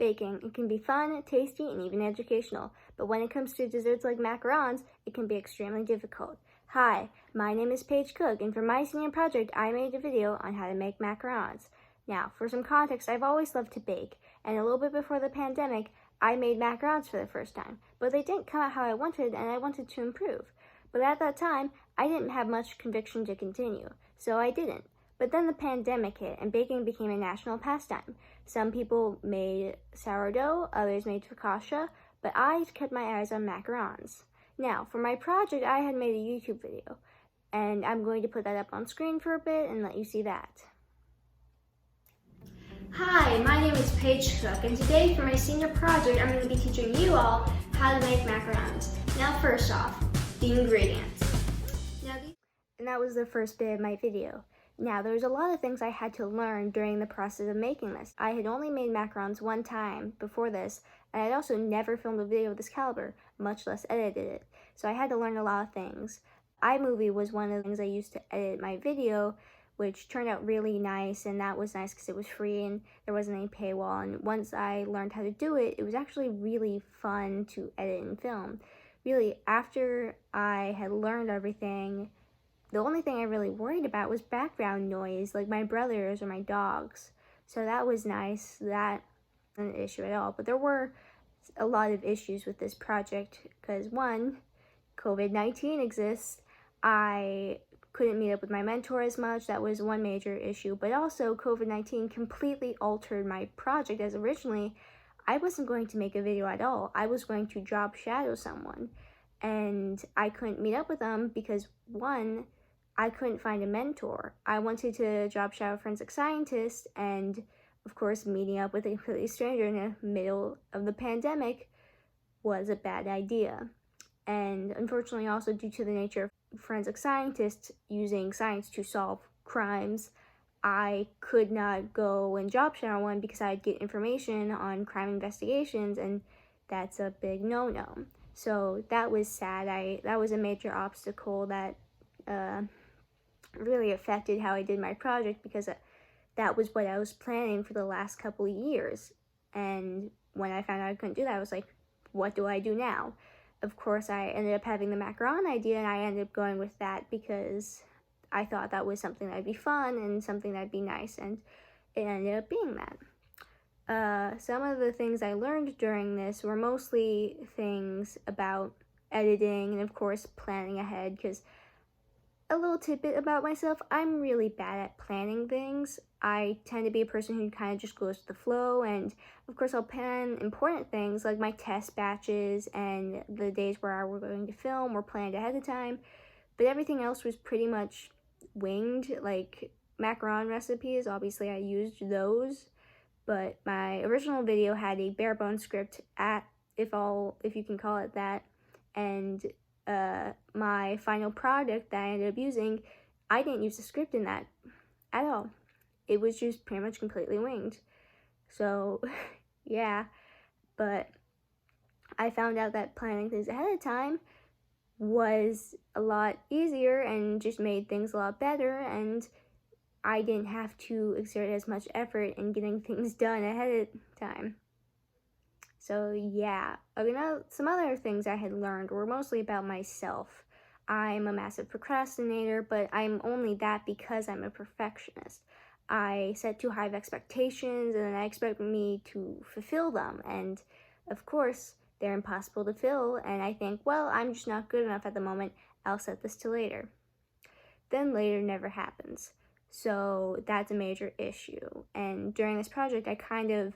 Baking. It can be fun, tasty, and even educational, but when it comes to desserts like macarons, it can be extremely difficult. Hi, my name is Paige Cook, and for my senior project, I made a video on how to make macarons. Now, for some context, I've always loved to bake, and a little bit before the pandemic, I made macarons for the first time, but they didn't come out how I wanted, and I wanted to improve. But at that time, I didn't have much conviction to continue, so I didn't. But then the pandemic hit, and baking became a national pastime. Some people made sourdough, others made focaccia, but I kept my eyes on macarons. Now, for my project, I had made a YouTube video, and I'm going to put that up on screen for a bit and let you see that. Hi, my name is Paige Cook, and today for my senior project, I'm going to be teaching you all how to make macarons. Now, first off, the ingredients. And that was the first bit of my video. Now, there's a lot of things I had to learn during the process of making this. I had only made macarons one time before this, and I'd also never filmed a video of this caliber, much less edited it. So I had to learn a lot of things. iMovie was one of the things I used to edit my video, which turned out really nice, and that was nice because it was free and there wasn't any paywall. And once I learned how to do it, it was actually really fun to edit and film. Really, after I had learned everything, the only thing I really worried about was background noise, like my brothers or my dogs. So that was nice. That wasn't an issue at all. But there were a lot of issues with this project because, one, COVID-19 exists. I couldn't meet up with my mentor as much. That was one major issue. But also, COVID-19 completely altered my project, as originally I wasn't going to make a video at all. I was going to job shadow someone. And I couldn't meet up with them because, one, I couldn't find a mentor. I wanted to job shadow a forensic scientist, and of course, meeting up with a completely stranger in the middle of the pandemic was a bad idea. And unfortunately, also due to the nature of forensic scientists using science to solve crimes, I could not go and job shadow one because I'd get information on crime investigations, and that's a big no-no. So that was sad. That was a major obstacle that really affected how I did my project, because that was what I was planning for the last couple of years. And when I found out I couldn't do that, I was like, what do I do now? Of course, I ended up having the macaron idea, and I ended up going with that because I thought that was something that'd be fun and something that'd be nice, and it ended up being that. Some of the things I learned during this were mostly things about editing and, of course, planning ahead, because a little tidbit about myself, I'm really bad at planning things. I tend to be a person who kind of just goes with the flow, and of course I'll plan important things like my test batches and the days where we're going to film were planned ahead of time, but everything else was pretty much winged. Like macaron recipes, obviously I used those, but my original video had a bare bones script, if you can call it that, and my final product that I ended up using, I didn't use a script in that at all. It was just pretty much completely winged. So yeah, but I found out that planning things ahead of time was a lot easier and just made things a lot better, and I didn't have to exert as much effort in getting things done ahead of time. So yeah, some other things I had learned were mostly about myself. I'm a massive procrastinator, but I'm only that because I'm a perfectionist. I set too high of expectations, and then I expect me to fulfill them, and of course, they're impossible to fill, and I think, well, I'm just not good enough at the moment, I'll set this to later. Then later never happens. So that's a major issue, and during this project, I kind of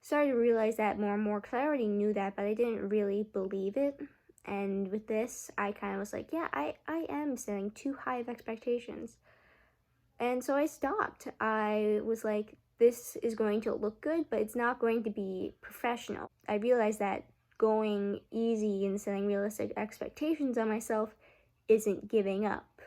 started to realize that more and more, because I already knew that, but I didn't really believe it. And with this, I kind of was like, yeah, I am setting too high of expectations. And so I stopped. I was like, this is going to look good, but it's not going to be professional. I realized that going easy and setting realistic expectations on myself isn't giving up.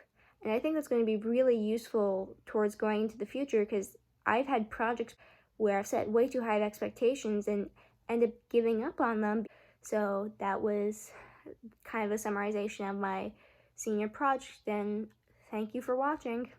And I think that's going to be really useful towards going into the future, because I've had projects where I've set way too high of expectations and end up giving up on them. So that was kind of a summarization of my senior project, and thank you for watching.